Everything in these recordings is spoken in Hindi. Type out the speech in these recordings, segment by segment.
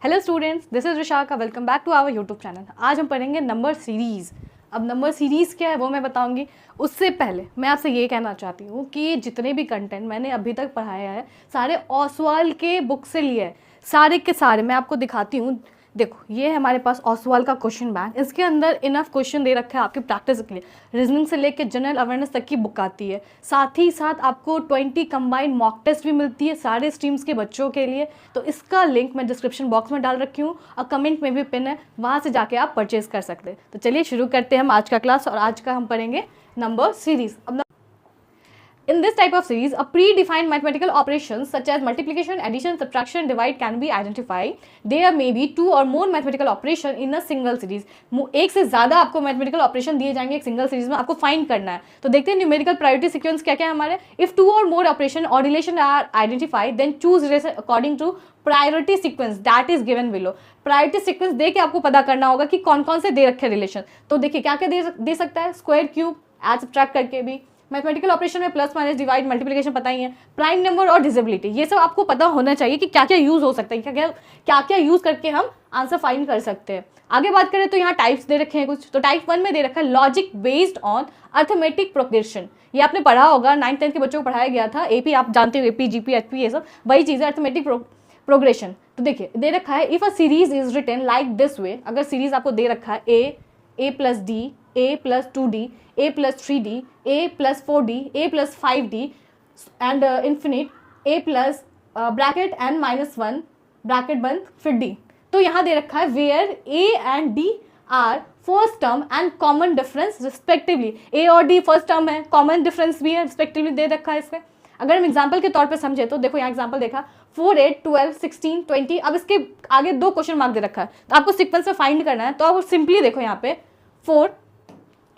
Hello students, this is Vishakha. Welcome back to our YouTube channel. आज हम पढ़ेंगे नंबर सीरीज़। अब नंबर सीरीज़ क्या है वो मैं बताऊंगी। उससे पहले मैं आपसे ये कहना चाहती हूँ कि जितने भी कंटेंट मैंने अभी तक पढ़ाया है सारे ओसवाल के बुक से लिए है, सारे के सारे। मैं आपको दिखाती हूँ, देखो ये है हमारे पास ओसवाल का क्वेश्चन बैंक। इसके अंदर इनफ क्वेश्चन दे रखा है आपकी प्रैक्टिस के लिए। रीजनिंग से लेकर जनरल अवेयरनेस तक की बुक आती है। साथ ही साथ आपको 20 कंबाइंड मॉक टेस्ट भी मिलती है सारे स्ट्रीम्स के बच्चों के लिए। तो इसका लिंक मैं डिस्क्रिप्शन बॉक्स में डाल रखी हूँ और कमेंट में भी पिन है, वहाँ से जाके आप परचेज कर सकते हैं। तो चलिए शुरू करते हैं हम आज का क्लास। और आज का हम पढ़ेंगे नंबर सीरीज। अब in this type of series, a predefined mathematical operations such as multiplication, addition, subtraction, divide can be identified. There may be two or more mathematical operation in a single series. एक से ज़्यादा आपको mathematical operation दिए जाएंगे एक single series में, आपको find करना है। तो देखते हैं numerical priority sequence क्या क्या है हमारे। If two or more operation or relation are identified, then choose relation according to priority sequence that is given below. Priority sequence दे के आपको पता करना होगा कि कौन कौन से दे रखे रिलेशन। तो देखिए क्या क्या दे सकता है, स्क्वायर, क्यूब, ऐड, सब्ट्रैक्ट करके भी। मैथमेटिकल ऑपरेशन में प्लस माइनस डिवाइड मल्टीप्लिकेशन पता ही है। प्राइम नंबर और डिजिबिलिटी, ये सब आपको पता होना चाहिए कि क्या क्या यूज हो सकता है, क्या क्या यूज करके हम आंसर फाइंड कर सकते हैं। आगे बात करें तो यहाँ टाइप्स दे रखे हैं कुछ। तो टाइप 1 में दे रखा है logic based on arithmetic progression. ये आपने पढ़ा होगा, 9th 10th के बच्चों को पढ़ाया गया था। एपी आप जानते हो, एपी जीपी एचपी ये सब वही चीज़ है, अर्थमेटिक प्रोग्रेशन। तो देखिए दे रखा है if a series is written like this way. अगर सीरीज आपको दे रखा है a plus d, a plus 2d, a plus 3d, a plus 4d, a plus 5d and infinite a plus bracket n minus 1 bracket बंद फिर d। तो यहाँ दे रखा है where a and d are first term and common difference respectively। a और d फर्स्ट टर्म है, कॉमन डिफरेंस भी है respectively दे रखा है इसमें। अगर हम एग्जाम्पल के तौर पे समझे तो देखो यहाँ एग्जाम्पल देखा 4, 8, 12, 16, 20। अब इसके आगे 2 क्वेश्चन मार्क दे रखा है, तो आपको सीक्वेंस में फाइंड करना है। तो आप सिंपली देखो यहाँ पे 4,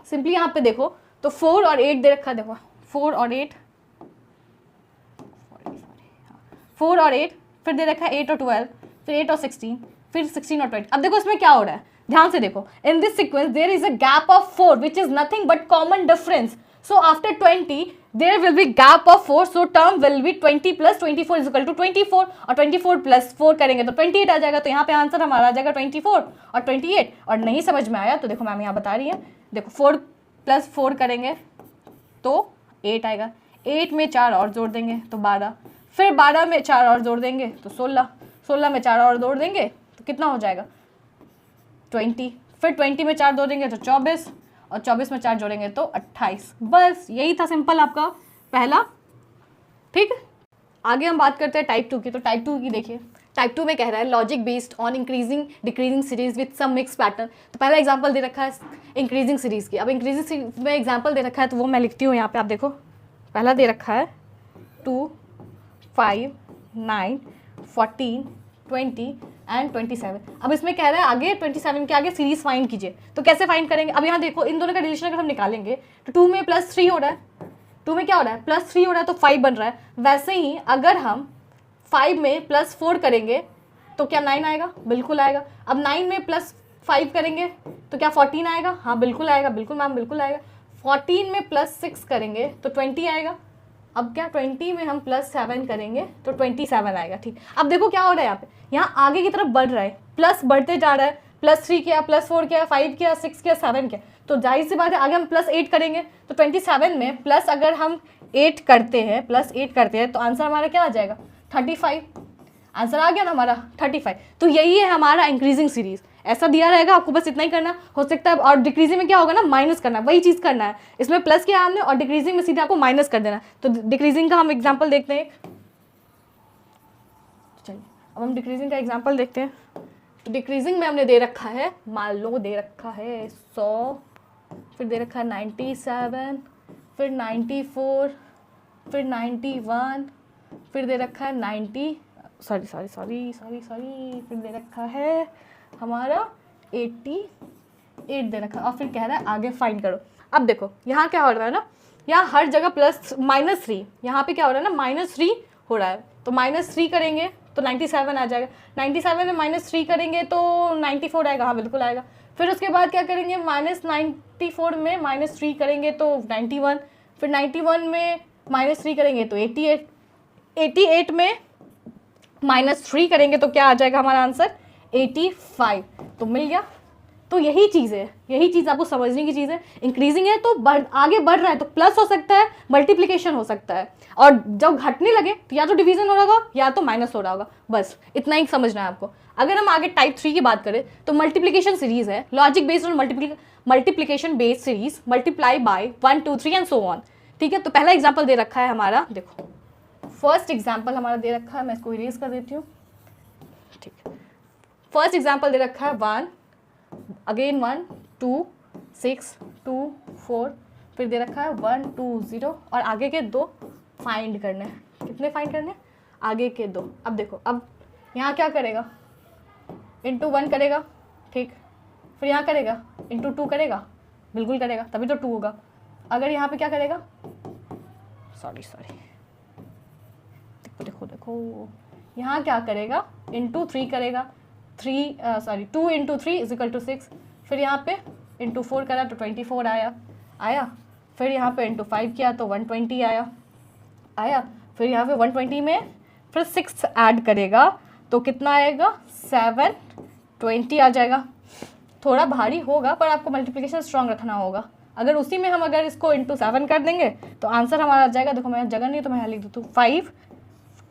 सिंपली यहाँ पे देखो तो 4 और 8 दे रखा है। देखो 4 और 8, 4 और 8, फिर दे रखा है 8 और 12, फिर 8 और 16, फिर 16 और 20। अब देखो इसमें क्या हो रहा है, ध्यान से देखो। In this sequence there is a gap of 4 which is nothing but common difference. So after 20 there will be gap of 4, so term will be 20 plus 24 is equal to 24। और 24 प्लस 4 करेंगे तो 28 आ जाएगा। तो यहाँ पे आंसर हमारा आ जाएगा 24 और 28। और नहीं समझ में आया तो देखो मैम यहाँ बता रही है, देखो 4 प्लस 4 करेंगे तो 8 आएगा। 8 में 4 और जोड़ देंगे तो 12, फिर 12 में 4 और जोड़ देंगे तो 16, 16 में 4 और जोड़ देंगे तो कितना हो जाएगा 20, फिर 20 में 4 जोड़ेंगे तो 24 और 24 में 4 जोड़ेंगे तो 28। बस यही था सिंपल आपका पहला। ठीक, आगे हम बात करते हैं टाइप 2 की। तो टाइप 2 की देखिए, टाइप 2 में कह रहा है logic based on increasing decreasing series with some mix pattern. तो पहला एग्जांपल दे रखा है इंक्रीजिंग सीरीज की। अब इंक्रीजिंग सीरीज में एग्जांपल दे रखा है तो वो मैं लिखती हूँ यहाँ पे। आप देखो पहला दे रखा है 2, 5, 9, 14, 20 एंड 27। अब इसमें कह रहा है आगे 27 के आगे सीरीज फाइंड कीजिए। तो कैसे फाइंड करेंगे, अब यहाँ देखो इन दोनों का रिलेशन अगर हम निकालेंगे तो 2 में प्लस 3 हो रहा है, 2 में क्या हो रहा है प्लस 3 हो रहा है तो 5 बन रहा है। वैसे ही अगर हम 5 में प्लस 4 करेंगे तो क्या 9 आएगा, बिल्कुल आएगा। अब 9 में प्लस 5 करेंगे तो क्या 14 आएगा, हाँ बिल्कुल आएगा, बिल्कुल मैम बिल्कुल आएगा। 14 में प्लस 6 करेंगे तो 20 आएगा। अब क्या 20 में हम प्लस 7 करेंगे तो 27 आएगा। ठीक, अब देखो क्या हो रहा है यहाँ पे, यहाँ आगे की तरफ बढ़ रहा है, प्लस बढ़ते जा रहा है। प्लस 3 किया, प्लस 4 किया, 5 किया, 6 किया, 7 किया, तो जाहिर सी बात है आगे हम प्लस 8 करेंगे तो 27 में प्लस अगर हम 8 करते हैं, प्लस 8 करते हैं तो आंसर हमारा क्या आ जाएगा 35। आंसर आ गया ना हमारा 35। तो यही है हमारा इंक्रीजिंग सीरीज। ऐसा दिया रहेगा, आपको बस इतना ही करना हो सकता है। और डिक्रीजिंग में क्या होगा ना, माइनस करना, वही चीज़ करना है। इसमें प्लस किया हमने और डिक्रीजिंग में सीधे आपको माइनस कर देना। तो डिक्रीजिंग का हम एग्जाम्पल देखते हैं। चलिए अब हम डिक्रीजिंग का एग्जाम्पल देखते हैं। तो डिक्रीजिंग में हमने दे रखा है, मान लो दे रखा है 100, फिर दे रखा है 97, फिर 94, फिर 91, फिर दे रखा है 90, सॉरी, फिर दे रखा है हमारा 88 दे रखा है। और फिर कह रहा है आगे फाइंड करो। अब देखो यहाँ क्या हो रहा है ना, यहाँ हर जगह प्लस -3, यहाँ पे क्या हो रहा है ना -3 हो रहा है। तो -3 करेंगे तो 97 आ जाएगा। 97 में -3 करेंगे तो 94 आएगा, हाँ बिल्कुल आएगा। फिर उसके बाद क्या करेंगे, -94 में -3 करेंगे तो 91, फिर 91 में -3 करेंगे तो 88, 88 में -3 करेंगे तो क्या आ जाएगा हमारा आंसर 85, तो मिल गया। तो यही चीज़ है, यही चीज़ आपको समझने की चीज़ है। इंक्रीजिंग है तो आगे बढ़ रहा है तो प्लस हो सकता है, मल्टीप्लिकेशन हो सकता है, और जब घटने लगे तो या तो डिवीजन हो रहा होगा या तो माइनस हो रहा होगा। बस इतना ही समझना है आपको। अगर हम आगे टाइप 3 की बात करें तो मल्टीप्लिकेशन सीरीज है, logic based on multiplication based series, multiply by 1 2 3 and so on. ठीक है, तो पहला एग्जाम्पल दे रखा है हमारा, देखो फर्स्ट एग्जाम्पल हमारा दे रखा है, मैं इसको इरेज कर देती हूँ। ठीक है, फर्स्ट एग्जाम्पल दे रखा है 1, अगेन 1 2 6 2 4, फिर दे रखा है 1 2 0, और आगे के 2 फाइंड करने हैं। कितने फाइंड करने हैं? आगे के 2। अब देखो, अब यहाँ क्या करेगा, इंटू 1 करेगा, ठीक, फिर यहाँ करेगा इंटू 2 करेगा, बिल्कुल करेगा, तभी तो 2 होगा। अगर यहाँ पे क्या करेगा, सॉरी देखो देखो देखो, यहाँ क्या करेगा, इंटू 3 करेगा, 2 इंटू 3 इज इक्वल टू 6, फिर यहाँ पे इंटू 4 करा तो 24 आया, फिर यहाँ पे इंटू 5 किया तो 120 आया, फिर यहाँ पे 120 में फिर 6 ऐड करेगा तो कितना आएगा, 720 आ जाएगा। थोड़ा भारी होगा पर आपको मल्टीप्लिकेशन स्ट्रॉन्ग रखना होगा। अगर उसी में हम अगर इसको इंटू 7 कर देंगे तो आंसर हमारा आ जाएगा, देखो मैं जगह नहीं तो मैं यहाँ लिख देती हूँ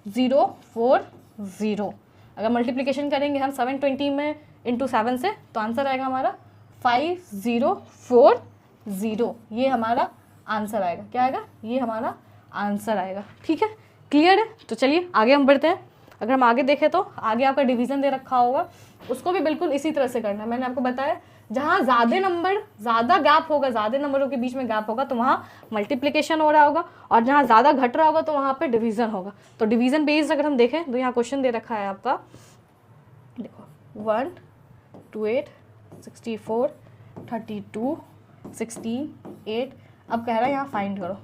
5040। अगर मल्टीप्लिकेशन करेंगे हम 720 में इंटू 7 से तो आंसर आएगा हमारा 5040। ये हमारा आंसर आएगा, क्या आएगा, ये हमारा आंसर आएगा। ठीक है, क्लियर है? तो चलिए आगे हम बढ़ते हैं। अगर हम आगे देखें तो आगे आपका डिवीज़न दे रखा होगा, उसको भी बिल्कुल इसी तरह से करना है। मैंने आपको बताया जहाँ ज़्यादा गैप होगा, ज़्यादा नंबरों के बीच में गैप होगा तो वहाँ मल्टीप्लिकेशन हो रहा होगा, और जहाँ ज़्यादा घट रहा होगा तो वहाँ पे डिवीज़न होगा। तो डिवीज़न बेस्ड अगर हम देखें तो यहाँ क्वेश्चन दे रखा है आपका, देखो 1 28 64 32 16 8। अब कह रहा है यहाँ फाइंड करो,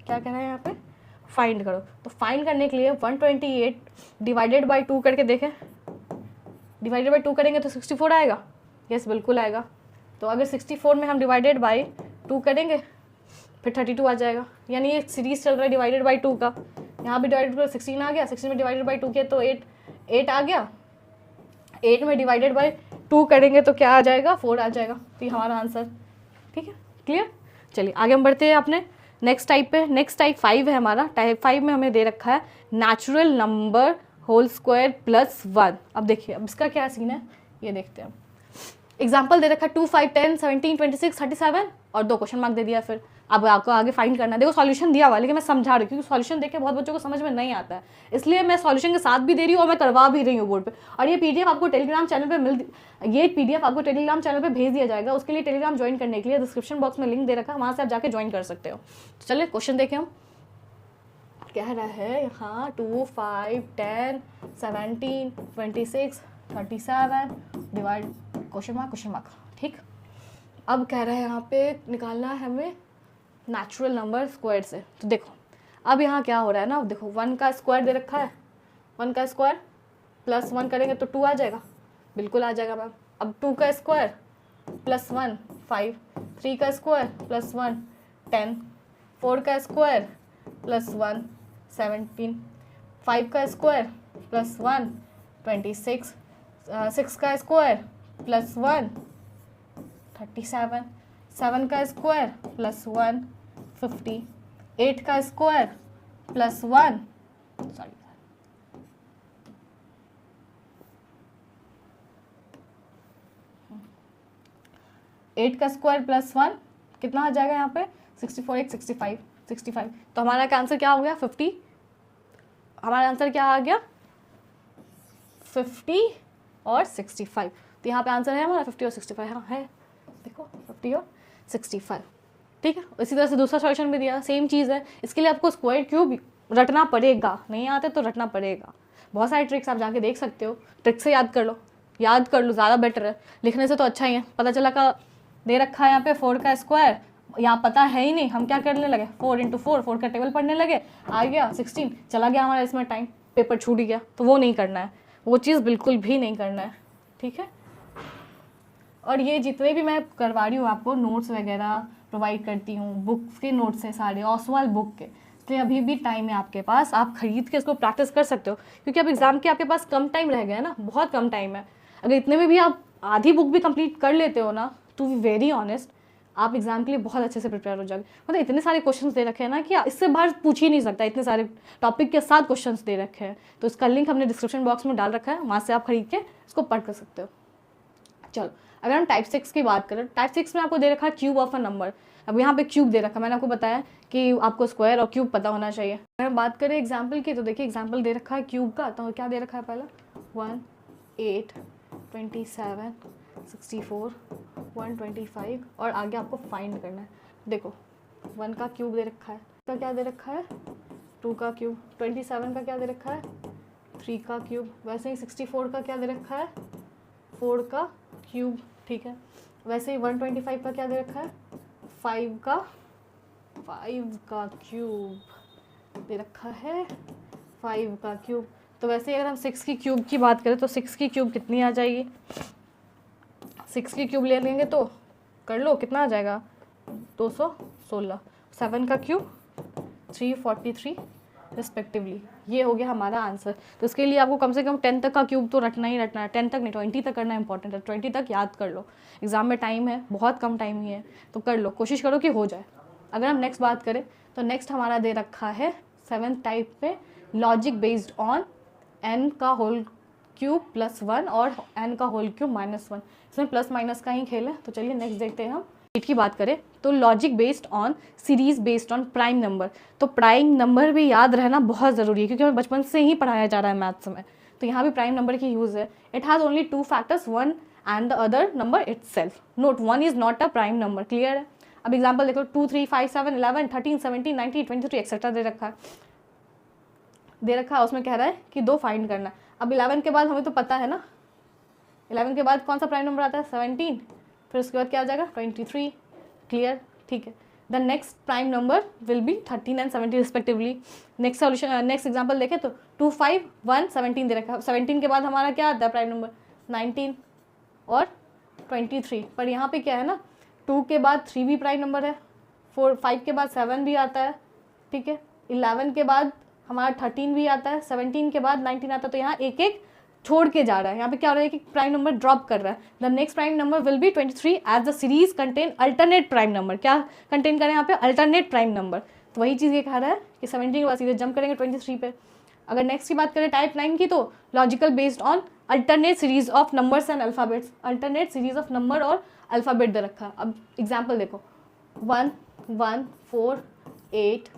क्या कह रहा है यहाँ पे, फाइंड करो। तो फाइंड करने के लिए 128 डिवाइडेड बाई 2 करके देखें, डिवाइडेड बाई 2 करेंगे तो 64 आएगा, यस बिल्कुल आएगा। तो अगर 64 में हम डिवाइडेड बाई 2 करेंगे फिर 32 आ जाएगा, यानी ये सीरीज चल रहा है डिवाइडेड बाई 2 का। यहाँ भी डिवाइडेड बाई 16 आ गया, 16 में डिवाइडेड बाई 2 किया तो 8 आ गया, 8 में डिवाइडेड बाई 2 करेंगे तो क्या आ जाएगा, 4 आ जाएगा। तो ये हमारा आंसर। ठीक है, क्लियर? चलिए आगे हम बढ़ते हैं अपने नेक्स्ट टाइप पे। नेक्स्ट टाइप 5 है हमारा। टाइप 5 में हमें दे रखा है natural number whole square plus 1। अब देखिए, अब इसका क्या सीन है ये देखते हैं। एग्जाम्पल दे रखा है 2 5 10 17 26 37 और 2 क्वेश्चन मार्क दे दिया। फिर अब आपको आगे फाइंड करना है। देखो सॉल्यूशन दिया हुआ, लेकिन मैं समझा रही हूँ क्योंकि सॉल्यूशन देख के बहुत बच्चों को समझ में नहीं आता है, इसलिए मैं सॉल्यूशन के साथ भी दे रही हूँ और मैं करवा भी रही हूँ बोर्ड पे। और ये पीडीएफ आपको टेलीग्राम चैनल पे भेज दिया जाएगा। उसके लिए टेलीग्राम ज्वाइन करने के लिए डिस्क्रिप्शन बॉक्स में लिंक दे रखा है, वहाँ से आप जाके ज्वाइन कर सकते हो। तो चलिए क्वेश्चन देखें हम। कह रहा है यहाँ 2 5 10 17 26 37 डिवाइड क्वेश्चन मार्क। ठीक, अब कह रहा है यहाँ पे निकालना है हमें नेचुरल नंबर स्क्वायर से। तो देखो अब यहाँ क्या हो रहा है ना, देखो 1 का स्क्वायर दे रखा है, 1 का स्क्वायर प्लस 1 करेंगे तो 2 आ जाएगा, बिल्कुल आ जाएगा मैम। अब 2 का स्क्वायर प्लस 1 5, 3 का स्क्वायर प्लस 1 10, 4 का स्क्वायर प्लस 1 17, 5 का स्क्वायर प्लस 1 26, 6 का स्क्वायर प्लस 1 37, 7 का स्क्वायर प्लस 1 50, 8 का स्क्वायर प्लस 1 8 का स्क्वायर प्लस 1 कितना आ जाएगा यहाँ पे 64 8 65। तो हमारा आंसर क्या हो गया 50। हमारा आंसर क्या आ गया 50 और 65। तो यहाँ पे आंसर है हमारा 50 और 65। हाँ है, देखो 50 और 65। ठीक है, इसी तरह से दूसरा सॉल्यूशन भी दिया, सेम चीज़ है। इसके लिए आपको स्क्वायर क्यूब रटना पड़ेगा, नहीं आते तो रटना पड़ेगा। बहुत सारी ट्रिक्स आप जाके देख सकते हो, ट्रिक से याद कर लो ज़्यादा बेटर है, लिखने से तो अच्छा ही है। पता चला का दे रखा है यहाँ पे 4 का स्क्वायर, यहाँ पता है ही नहीं, हम क्या करने लगे 4 × 4 का टेबल पढ़ने लगे, आ गया 16, चला गया हमारा इसमें टाइम, पेपर छूट गया। तो वो नहीं करना है, वो चीज़ बिल्कुल भी नहीं करना है। ठीक है, और ये जितने भी मैं करवा रही हूँ आपको नोट्स वगैरह प्रोवाइड करती हूँ, बुक्स के नोट्स हैं सारे, ऑसवाल बुक के, इसलिए अभी भी टाइम है आपके पास, आप खरीद के इसको प्रैक्टिस कर सकते हो। क्योंकि अब एग्ज़ाम के आपके पास कम टाइम रह गया है ना, बहुत कम टाइम है। अगर इतने में भी आप आधी बुक भी कंप्लीट कर लेते हो ना, टू बी वेरी ऑनेस्ट, आप एग्जाम के लिए बहुत अच्छे से प्रिपेयर हो जाओगे। मतलब इतने सारे क्वेश्चंस दे रखे हैं ना कि इससे बाहर पूछ ही नहीं सकता, इतने सारे टॉपिक के साथ क्वेश्चंस दे रखे हैं। तो इसका लिंक हमने डिस्क्रिप्शन बॉक्स में डाल रखा है, वहाँ से आप खरीद के इसको पढ़ कर सकते हो। चलो अगर हम टाइप 6 की बात करें, टाइप 6 में आपको दे रखा है क्यूब ऑफ अ नंबर। अब यहाँ पे क्यूब दे रखा है, मैंने आपको बताया कि आपको स्क्वायर और क्यूब पता होना चाहिए। अगर हम बात करें एग्जाम्पल की, तो देखिए एग्जाम्पल दे रखा है क्यूब का, तो क्या दे रखा है पहला 1, 8, 27, 64, 125 और आगे आपको फाइंड करना है। देखो 1 का क्यूब दे रखा है, का क्या दे रखा है 2 का क्यूब, 27 का क्या दे रखा है 3 का क्यूब, वैसे ही 64 का क्या दे रखा है 4 का क्यूब, ठीक है। वैसे ही 125 का क्या दे रखा है 5 का क्यूब दे रखा है, 5 का क्यूब। तो वैसे ही अगर हम 6 की क्यूब की बात करें तो 6 की क्यूब कितनी आ जाएगी, 6 की क्यूब ले लेंगे तो कर लो कितना आ जाएगा 216। 7 का क्यूब 343 रिस्पेक्टिवली। ये हो गया हमारा आंसर। तो इसके लिए आपको कम से कम 10 तक का क्यूब तो रटना ही रटना है, 10 तक नहीं 20 तक करना इंपॉर्टेंट है, 20 तक याद कर लो। एग्जाम में टाइम है, बहुत कम टाइम ही है, तो कर लो, कोशिश करो कि हो जाए। अगर हम नेक्स्ट बात करें तो नेक्स्ट हमारा दे रखा है 7th टाइप पे लॉजिक बेस्ड ऑन n का होल क्यूब +1 और n का होल क्यूब -1। इसमें प्लस माइनस का ही खेल है। तो चलिए नेक्स्ट देखते हैं हम। 8 की बात करें तो logic based on series based on prime number. तो प्राइम नंबर भी याद रहना बहुत ज़रूरी है, क्योंकि हमें बचपन से ही पढ़ाया जा रहा है मैथ्स में। तो यहाँ भी प्राइम नंबर की यूज़ है। It has only 2 factors, 1 and the other number itself. Note 1 is not a prime number. Clear है। अब एग्जाम्पल देखो 2, 3, 5, 7, 11, 13, 17, 19, 23 एक्सेट्रा दे रखा है। उसमें कह रहा है कि 2 फाइंड करना। अब 11 के बाद हमें तो पता है ना, 11 के बाद कौन सा प्राइम नंबर आता है 17, फिर उसके बाद क्या आ जाएगा 23। क्लियर, ठीक है। The next prime number will B 13 and 17 respectively. Next solution, next example देखें तो 2, 5, 1, 17 दे रखा है। 17 के बाद हमारा क्या आता है प्राइम नंबर 19 और 23। पर यहाँ पे क्या है ना, 2 के बाद 3 भी प्राइम नंबर है, 5 के बाद 7 भी आता है, ठीक है। 11 के बाद हमारा 13 भी आता है, 17 के बाद 19 आता है। तो यहाँ एक एक छोड़ के जा रहा है। यहाँ पे क्या हो रहा है कि प्राइम नंबर ड्रॉप कर रहा है। The next prime number will be 23 as the series contain alternate prime number. क्या कंटेन करें यहाँ पे अल्टरनेट प्राइम नंबर। तो वही चीज़ ये कह रहा है कि 17 के बाद सीधे जंप करेंगे 23 पे। अगर नेक्स्ट की बात करें टाइप 9 की, तो logical based on alternate series of numbers and alphabets. Alternate series of number और अल्फ़ाबेट दे रखा है। अब एग्जाम्पल देखो 1, 1, 4, 8,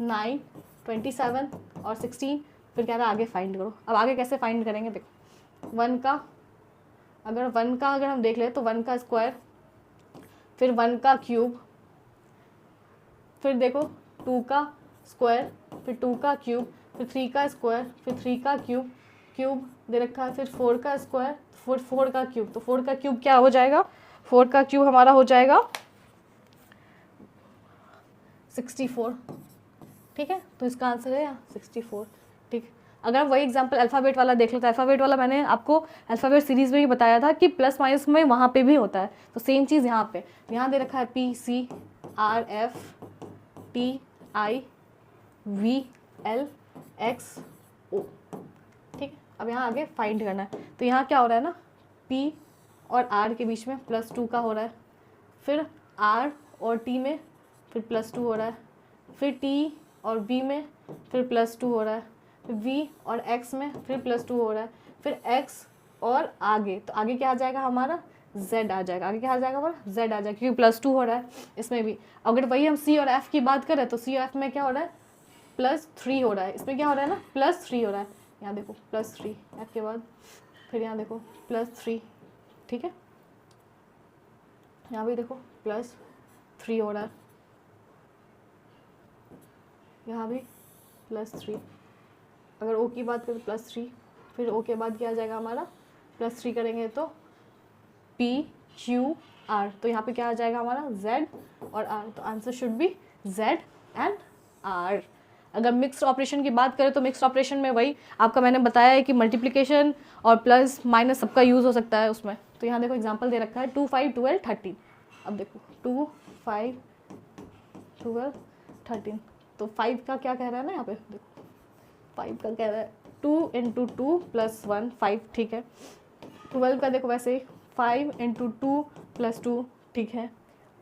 9, 27 और 16। फिर क्या था आगे फाइंड करो। अब आगे कैसे फाइंड करेंगे देखो, 1 का अगर हम देख ले तो 1 का स्क्वायर, फिर 1 का क्यूब, फिर देखो 2 का स्क्वायर, फिर 2 का क्यूब, फिर 3 का स्क्वायर, फिर 3 का क्यूब दे रखा है, फिर 4 का स्क्वायर, फिर 4 का क्यूब। तो 4 का क्यूब क्या हो जाएगा, 4 का क्यूब हमारा हो जाएगा 64। ठीक है, तो इसका आंसर है 64। ठीक। अगर वही एग्जांपल अल्फ़ाबेट वाला देख लो तो अल्फ़ाबेट वाला मैंने आपको अल्फ़ाबेट सीरीज़ में ही बताया था कि प्लस माइनस में वहाँ पे भी होता है। तो सेम चीज़ यहाँ पे, यहाँ दे रखा है PCRFTI VLXO। ठीक है, अब यहाँ आगे फाइंड करना है। तो यहाँ क्या हो रहा है ना, P और R के बीच में +2 का हो रहा है, फिर R और T में फिर +2 हो रहा है, फिर T और B में फिर +2 हो रहा है, फिर V और X में फिर +2 हो रहा है, फिर X और आगे, तो आगे क्या आ जाएगा हमारा Z आ जाएगा। आगे क्या आ जाएगा हमारा Z आ जाएगा, क्योंकि +2 हो रहा है इसमें भी। अगर वही हम C और F की बात करें तो C और F में क्या हो रहा है +3 हो रहा है, इसमें क्या हो रहा है ना +3 हो रहा है। यहाँ देखो +3 F के बाद, फिर यहाँ देखो +3। ठीक है, यहाँ भी देखो +3 हो रहा है, यहाँ भी +3। अगर O की बात करें तो +3, फिर O के बाद क्या आ जाएगा हमारा +3 करेंगे तो PQR। तो यहाँ पे क्या आ जाएगा हमारा Z और R। तो answer should be Z and R। अगर मिक्स्ड ऑपरेशन की बात करें तो मिक्स्ड ऑपरेशन में वही आपका मैंने बताया है कि मल्टीप्लिकेशन और प्लस माइनस सबका यूज़ हो सकता है उसमें। तो यहाँ देखो एग्जांपल दे रखा है 2, 5, 12, 13। अब देखो 2, 5, 12, 13। तो 5 का क्या कह रहा है ना यहाँ पे देखो, 5 का कह रहा है 2 × 2 + 1 5। ठीक है, 12 का देखो वैसे 5 इंटू 2 प्लस 2, ठीक है।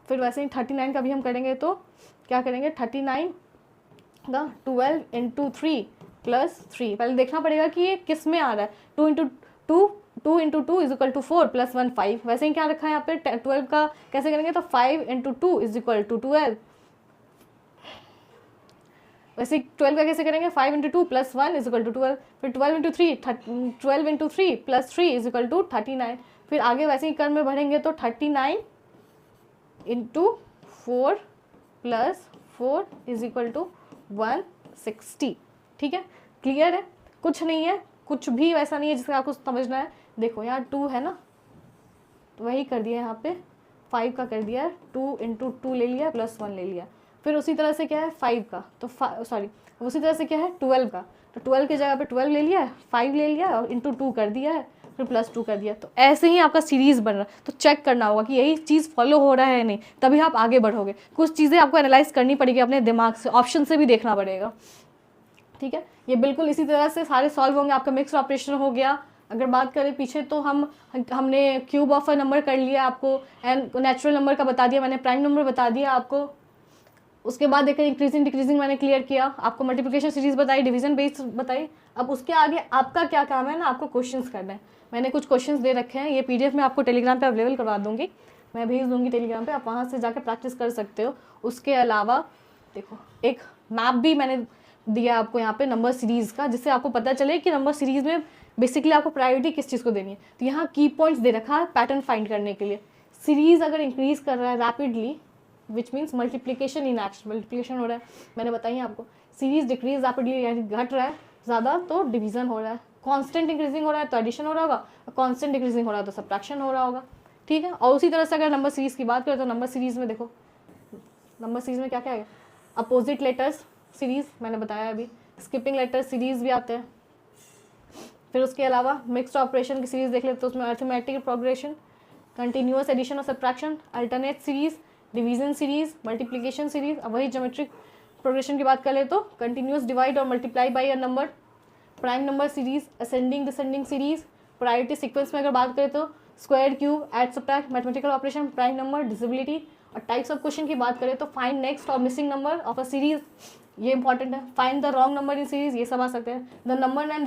फिर वैसे ही 39 का भी हम करेंगे तो क्या करेंगे, 39 का 12 इंटू 3 प्लस 3। पहले देखना पड़ेगा कि ये किस में आ रहा है। 2 into two is equal to 4 plus 1 5। वैसे ही क्या रखा है यहाँ पे 12 का कैसे करेंगे, तो 5 इंटू 2 इज इक्वल टू 12। वैसे 12 का कैसे करेंगे, 5 into 2 plus 1 is equal to 12। फिर 12 into 3 plus 3 is equal to 39। फिर आगे वैसे ही क्रम में बढ़ेंगे तो 39 into 4 plus 4 is equal to 160। ठीक है, क्लियर है, कुछ नहीं है, कुछ भी वैसा नहीं है जिसका आपको समझना है। देखो यहाँ 2 है ना, तो वही कर दिया यहाँ पे, 5 का कर दिया है, 2 इंटू 2 ले लिया प्लस 1 ले लिया। फिर उसी तरह से क्या है 5 का, तो सॉरी उसी तरह से क्या है 12 का, तो 12 की जगह पे 12 ले लिया है, 5 ले लिया और इंटू 2 कर दिया है, फिर प्लस 2 कर दिया। तो ऐसे ही आपका सीरीज़ बन रहा है। तो चेक करना होगा कि यही चीज़ फॉलो हो रहा है नहीं, तभी आप आगे बढ़ोगे। कुछ चीज़ें आपको एनालाइज करनी पड़ेगी अपने दिमाग से, ऑप्शन से भी देखना पड़ेगा। ठीक है, ये बिल्कुल इसी तरह से सारे सॉल्व होंगे। आपका मिक्स ऑपरेशन हो गया। अगर बात करें पीछे तो हमने क्यूब ऑफ अ नंबर कर लिया आपको, एंड नेचुरल नंबर का बता दिया मैंने, प्राइम नंबर बता दिया आपको। उसके बाद देखें इंक्रीजिंग डिक्रीजिंग मैंने क्लियर किया आपको, मल्टीप्लिकेशन सीरीज बताई, डिवीजन बेस बताई। अब उसके आगे आपका क्या काम है ना, आपको क्वेश्चंस करना है। मैंने कुछ क्वेश्चंस दे रखे हैं, ये पीडीएफ में आपको टेलीग्राम पे अवेलेबल करवा दूंगी, मैं भेज दूंगी टेलीग्राम पे, आप वहाँ से जाकर प्रैक्टिस कर सकते हो। उसके अलावा देखो एक मैप भी मैंने दिया आपको यहाँ पे नंबर सीरीज़ का, जिससे आपको पता चले कि नंबर सीरीज़ में बेसिकली आपको प्रायोरिटी किस चीज़ को देनी है। तो यहाँ की पॉइंट्स दे रखा है पैटर्न फाइंड करने के लिए। सीरीज़ अगर इंक्रीज़ कर रहा है rapidly, which means multiplication in action, multiplication हो रहा है, मैंने बताई आपको। सीरीज़ डिक्रीज रैपिडली यानी घट रहा है ज़्यादा तो डिवीज़न हो रहा है, कॉन्स्टेंट इंक्रीजिंग हो रहा है तो एडिशन हो रहा होगा, कॉन्स्टेंट डिक्रीजिंग हो रहा है तो सब्ट्रैक्शन हो रहा होगा। ठीक है, और उसी तरह से अगर नंबर सीरीज़ की बात करें तो नंबर सीरीज़ में देखो, नंबर सीरीज़ में क्या क्या है, अपोजिट लेटर्स सीरीज़ मैंने बताया अभी, स्किपिंग लेटर सीरीज़ भी आते हैं। फिर उसके अलावा मिक्स्ड ऑपरेशन की सीरीज़ देख लेते तो उसमें अर्थमेटिक प्रोग्रेशन, कंटिन्यूअस एडिशन और subtraction, alternate series, division series, multiplication series. अब वही ज्योमेट्रिक प्रोग्रेशन की बात कर ले तो कंटिन्यूअस डिवाइड और multiply by a number, prime number series, ascending descending series. Priority sequence में अगर बात करें तो square, cube, add, subtract, mathematical operation, prime number, divisibility. और टाइप्स ऑफ क्वेश्चन की बात करें तो फाइंड नेक्स्ट और missing number of a series, ये इंपॉर्टेंट है। Find the wrong number in series, ये सब आ सकते हैं। The number and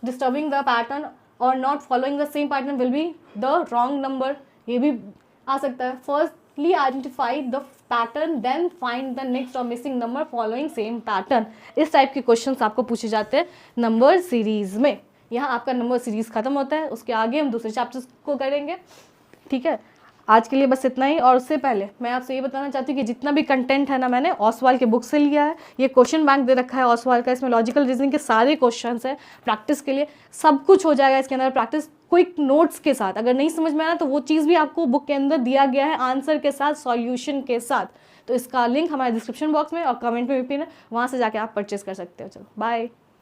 disturbing the pattern और not following the same pattern will be the wrong number, ये भी आ सकता है। Firstly identify the pattern then find the next और missing number following same pattern. इस टाइप के क्वेश्चंस आपको पूछे जाते हैं नंबर सीरीज में। यहाँ आपका नंबर सीरीज खत्म होता है, उसके आगे हम दूसरे चैप्टर्स को करेंगे। ठीक है, आज के लिए बस इतना ही। और उससे पहले मैं आपसे ये बताना चाहती हूँ कि जितना भी कंटेंट है ना, मैंने ओसवाल के बुक से लिया है। ये क्वेश्चन बैंक दे रखा है ओसवाल का, इसमें लॉजिकल रीजनिंग के सारे क्वेश्चंस हैं प्रैक्टिस के लिए, सब कुछ हो जाएगा इसके अंदर प्रैक्टिस क्विक नोट्स के साथ। अगर नहीं समझ में आया तो वो चीज़ भी आपको बुक के अंदर दिया गया है आंसर के साथ, सॉल्यूशन के साथ। तो इसका लिंक हमारे डिस्क्रिप्शन बॉक्स में और कमेंट में भी पिन है, वहाँ से जाके आप परचेज कर सकते हो। चलो बाय।